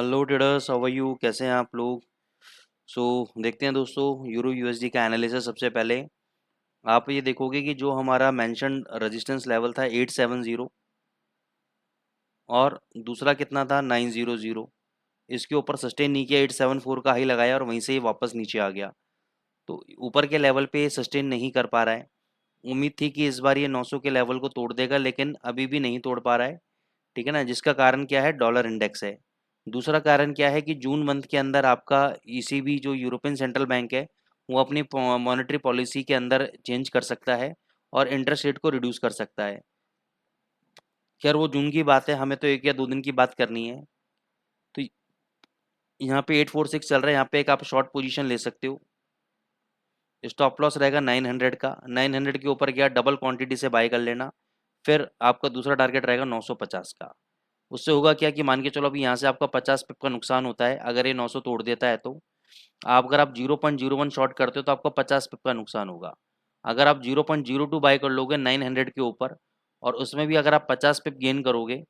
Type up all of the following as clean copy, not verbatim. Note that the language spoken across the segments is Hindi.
Hello traders, how are you? कैसे हैं आप लोग? सो देखते हैं दोस्तों, यूरो यूएसडी का एनालिसिस। सबसे पहले आप ये देखोगे कि जो हमारा मेंशन रेजिस्टेंस लेवल था 870, और दूसरा कितना था 900। इसके ऊपर सस्टेन नहीं किया, 874 का हाई लगाया और वहीं से ही वापस नीचे आ गया। तो ऊपर के लेवल पे सस्टेन नहीं कर पा रहा है। उम्मीद थी कि इस बार ये 900 के लेवल को तोड़ देगा, लेकिन अभी भी नहीं तोड़ पा रहा है। ठीक है ना, जिसका कारण क्या है? डॉलर इंडेक्स है। दूसरा कारण क्या है कि जून मंथ के अंदर आपका ईसीबी जो यूरोपियन सेंट्रल बैंक है, वो अपनी मॉनेटरी पॉलिसी के अंदर चेंज कर सकता है और इंटरेस्ट रेट को रिड्यूस कर सकता है। खैर वो जून की बात है, हमें तो 1 या 2 दिन की बात करनी है। तो यहाँ पे 846 चल रहा है, यहाँ पे एक आप शॉर्ट पोजीशन ले सकते हो। स्टॉप लॉस रहेगा 900 का। 900 के ऊपर गया, डबल क्वांटिटी से बाय कर लेना। फिर आपका दूसरा टारगेट रहेगा 950 का। उससे होगा क्या कि मान के चलो अभी यहाँ से आपका 50 पिप का नुकसान होता है, अगर ये 900 तोड़ देता है तो अगर आप 0.01 शॉर्ट करते हो तो आपको 50 पिप का नुकसान होगा। अगर आप 0.02 बाय कर लोगे 900 के ऊपर, और उसमें भी अगर आप 50 पिप गेन करोगे,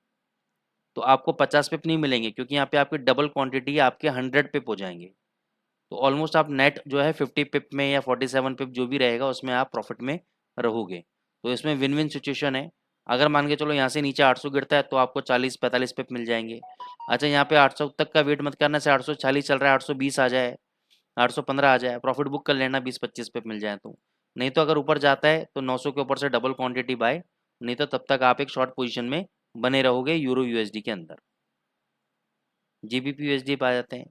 तो आपको 50 पिप नहीं मिलेंगे, क्योंकि यहाँ पे आपकी डबल क्वांटिटी है, आपके 100 पिप हो जाएंगे। तो ऑलमोस्ट आप नेट जो है 50 पिप में या 47 पिप जो भी रहेगा उसमें आप प्रॉफिट में रहोगे। तो इसमें विन विन सिचुएशन है। अगर मान के चलो यहाँ से नीचे 800 गिरता है तो आपको 40-45 पिप मिल जाएंगे। अच्छा, यहाँ पे 800 तक का वेट मत करना, से 840 चल रहा है, 820 आ जाए, 815 आ जाए, प्रॉफिट बुक कर लेना, 20-25 पिप मिल जाए तो। नहीं तो अगर ऊपर जाता है तो 900 के ऊपर से डबल क्वांटिटी बाय, नहीं तो तब तक आप एक शॉर्ट पोजीशन में बने रहोगे यूरो यूएसडी के अंदर। जीबीपी यूएसडी पे आ जाते हैं।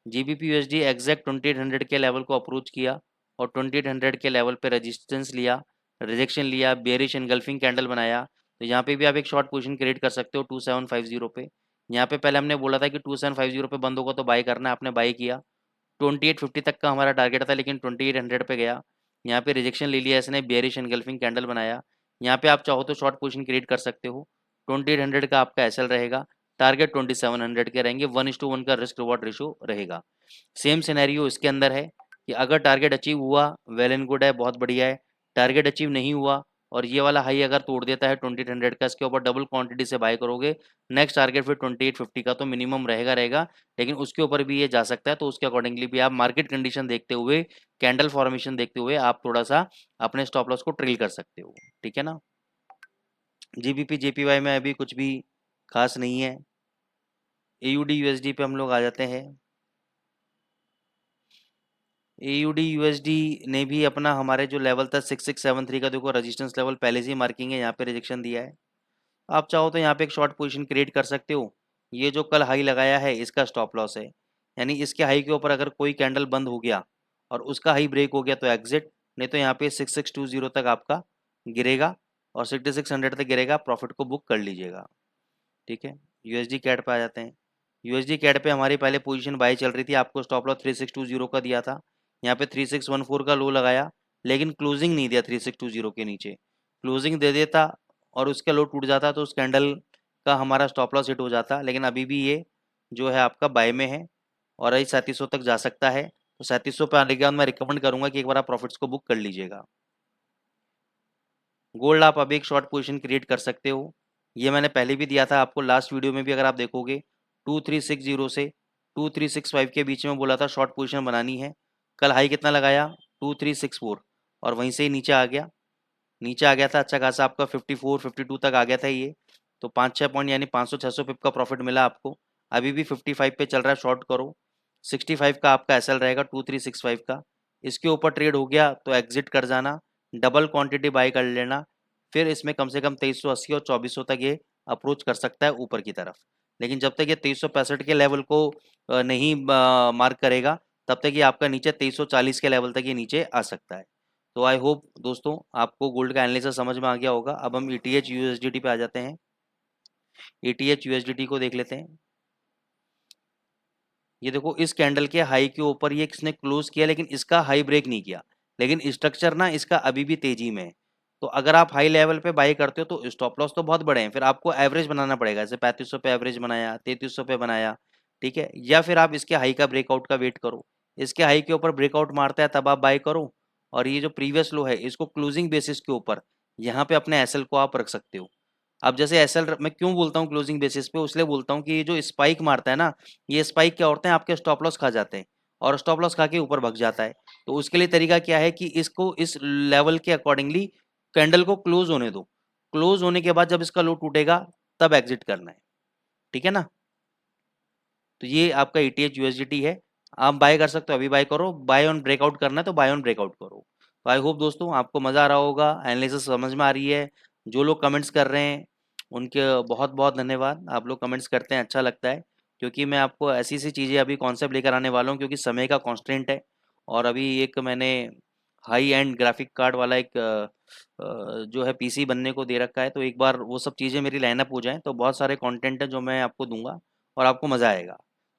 जीबीपी यूएसडी एग्जैक्ट 2800 के लेवल को अप्रोच किया और 2800 के लेवल पे रेजिस्टेंस लिया, रिजेक्शन लिया, बेयरिश एनगल्फिंग कैंडल बनाया। तो यहाँ पे भी आप एक शॉर्ट पोजीशन क्रिएट कर सकते हो 2750 पे। यहाँ पे पहले हमने बोला था कि 2750 पे बंद होगा तो बाई करना है, आपने बाई किया। 2850 तक का हमारा टारगेट था, लेकिन 2800 पे गया। यहाँ पे रिजेक्शन ले लिया इसने, बेयरिश एनगल्फिंग कैंडल बनाया। यहाँ पे आप चाहो तो शॉर्ट पोजीशन क्रिएट कर सकते हो। 2800 का आपका एसएल रहेगा, टारगेट 2700 के रहेंगे। 1:1 का रिस्क रिवॉर्ड रेशो रहेगा। सेम सिनेरियो इसके अंदर है कि अगर टारगेट अचीव हुआ, वेल एंड गुड है, बहुत बढ़िया है। टारगेट अचीव नहीं हुआ और ये वाला हाई अगर तोड़ देता है 2800 का, इसके ऊपर डबल क्वांटिटी से बाय करोगे। नेक्स्ट टारगेट फिर 2850 का तो मिनिमम रहेगा रहेगा, लेकिन उसके ऊपर भी ये जा सकता है। तो उसके अकॉर्डिंगली भी आप मार्केट कंडीशन देखते हुए, कैंडल फॉर्मेशन देखते हुए आप थोड़ा सा अपने स्टॉप लॉस को ट्रिल कर सकते हो। ठीक है ना। जीबीपी जेपीवाई में अभी कुछ भी खास नहीं है। एयूडी यूएसडी पे हम लोग आ जाते हैं। एयूडी यूएसडी ने भी अपना हमारे जो लेवल था 6673 का, देखो रेजिस्टेंस लेवल पहले से ही मार्किंग है, यहाँ पे रिजेक्शन दिया है। आप चाहो तो यहाँ पे एक शॉर्ट पोजीशन क्रिएट कर सकते हो। ये जो कल हाई लगाया है इसका स्टॉप लॉस है, यानी इसके हाई के ऊपर अगर कोई कैंडल बंद हो गया और उसका हाई ब्रेक हो गया तो एग्जिट, नहीं तो यहाँ पे 6620 तक आपका गिरेगा और 6600 तक गिरेगा, प्रॉफिट को बुक कर लीजिएगा। ठीक है। यूएसडी कैट पे आ जाते हैं। यूएसडी कैट पे हमारी पहले पोजीशन बाई चल रही थी, आपको स्टॉप लॉस 3620 का दिया था। यहाँ पे 3614 का लो लगाया, लेकिन क्लोजिंग नहीं दिया 3620 के नीचे। क्लोजिंग दे देता और उसका लो टूट जाता तो उस कैंडल का हमारा स्टॉप लॉस हिट हो जाता, लेकिन अभी भी ये जो है आपका बाय में है और अभी 3700 तक जा सकता है। तो 3700 पे आने के बाद मैं रिकमेंड करूंगा कि एक बार आप प्रॉफिट्स को बुक कर लीजिएगा। गोल्ड आप अभी एक शॉर्ट पोजीशन क्रिएट कर सकते हो। ये मैंने पहले भी दिया था आपको, लास्ट वीडियो में भी अगर आप देखोगे 2360 से 2365 के बीच में बोला था शॉर्ट पोजीशन बनानी है। कल हाई कितना लगाया? 2364, और वहीं से ही नीचे आ गया। नीचे आ गया था अच्छा खासा, आपका 54-52 तक आ गया था ये। तो 5-6 पॉइंट यानी 500-600 पिप का प्रॉफिट मिला आपको। अभी भी 55 पे चल रहा है, शॉर्ट करो। 65 का आपका एसएल रहेगा 2365 का। इसके ऊपर ट्रेड हो गया तो एग्जिट कर जाना, डबल क्वांटिटी बाय कर लेना। फिर इसमें कम से कम 2380 और 2400 तक ये अप्रोच कर सकता है ऊपर की तरफ। लेकिन जब तक ये 2365 के लेवल को नहीं मार्क करेगा, तब तक ये आपका नीचे 2340 के लेवल तक ये नीचे आ सकता है। तो आई होप दोस्तों आपको गोल्ड का एनालिसिस समझ में आ गया होगा। अब हम ईटीएच यूएसडीटी पे आ जाते हैं। ईटीएच यूएसडीटी को देख लेते हैं। ये देखो इस कैंडल के हाई के ऊपर ये किसने क्लोज किया, लेकिन इसका हाई ब्रेक नहीं किया, लेकिन स्ट्रक्चर ना इसका अभी भी तेजी में है। तो अगर आप हाई लेवल पे बाई करते हो तो स्टॉप लॉस तो बहुत बड़े हैं, फिर आपको एवरेज बनाना पड़ेगा। जैसे 3500 पे एवरेज बनाया, 3300 पे बनाया। ठीक है, या फिर आप इसके हाई का ब्रेकआउट का वेट करो। इसके हाई के ऊपर ब्रेकआउट मारता है तब आप बाई करो, और ये जो प्रीवियस लो है इसको क्लोजिंग बेसिस के ऊपर यहाँ पे अपने एसएल को आप रख सकते हो। अब जैसे एसएल मैं क्यों बोलता हूँ क्लोजिंग बेसिस पे, इसलिए बोलता हूँ कि ये जो स्पाइक मारता है ना, ये स्पाइक क्या होते हैं, आपके स्टॉप लॉस खा जाते हैं और स्टॉप लॉस खा के ऊपर भग जाता है। तो उसके लिए तरीका क्या है कि इसको इस लेवल के अकॉर्डिंगली कैंडल को क्लोज होने दो, क्लोज होने के बाद जब इसका लो टूटेगा तब एग्जिट करना है, ठीक है ना। तो ये आपका ETH USDT है, आप बाय कर सकते हो, अभी बाय करो, बाय ऑन ब्रेकआउट करना है तो बाय ऑन ब्रेकआउट करो। तो आई होप दोस्तों आपको मज़ा आ रहा होगा, एनालिसिस समझ में आ रही है। जो लोग कमेंट्स कर रहे हैं उनके बहुत बहुत धन्यवाद, आप लोग कमेंट्स करते हैं, अच्छा लगता है, क्योंकि मैं आपको ऐसी सी चीज़ें अभी कॉन्सेप्ट लेकर आने वाला हूँ, क्योंकि समय का कॉन्स्टेंट है। और अभी एक मैंने हाई एंड ग्राफिक कार्ड वाला एक जो है PC बनने को दे रखा है, तो एक बार वो सब चीज़ें मेरी लाइनअप हो जाएं तो बहुत सारे कंटेंट है जो मैं आपको दूंगा और आपको मज़ा आएगा।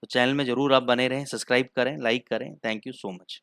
तो चैनल में ज़रूर आप बने रहें, सब्सक्राइब करें, लाइक करें। Thank you so much.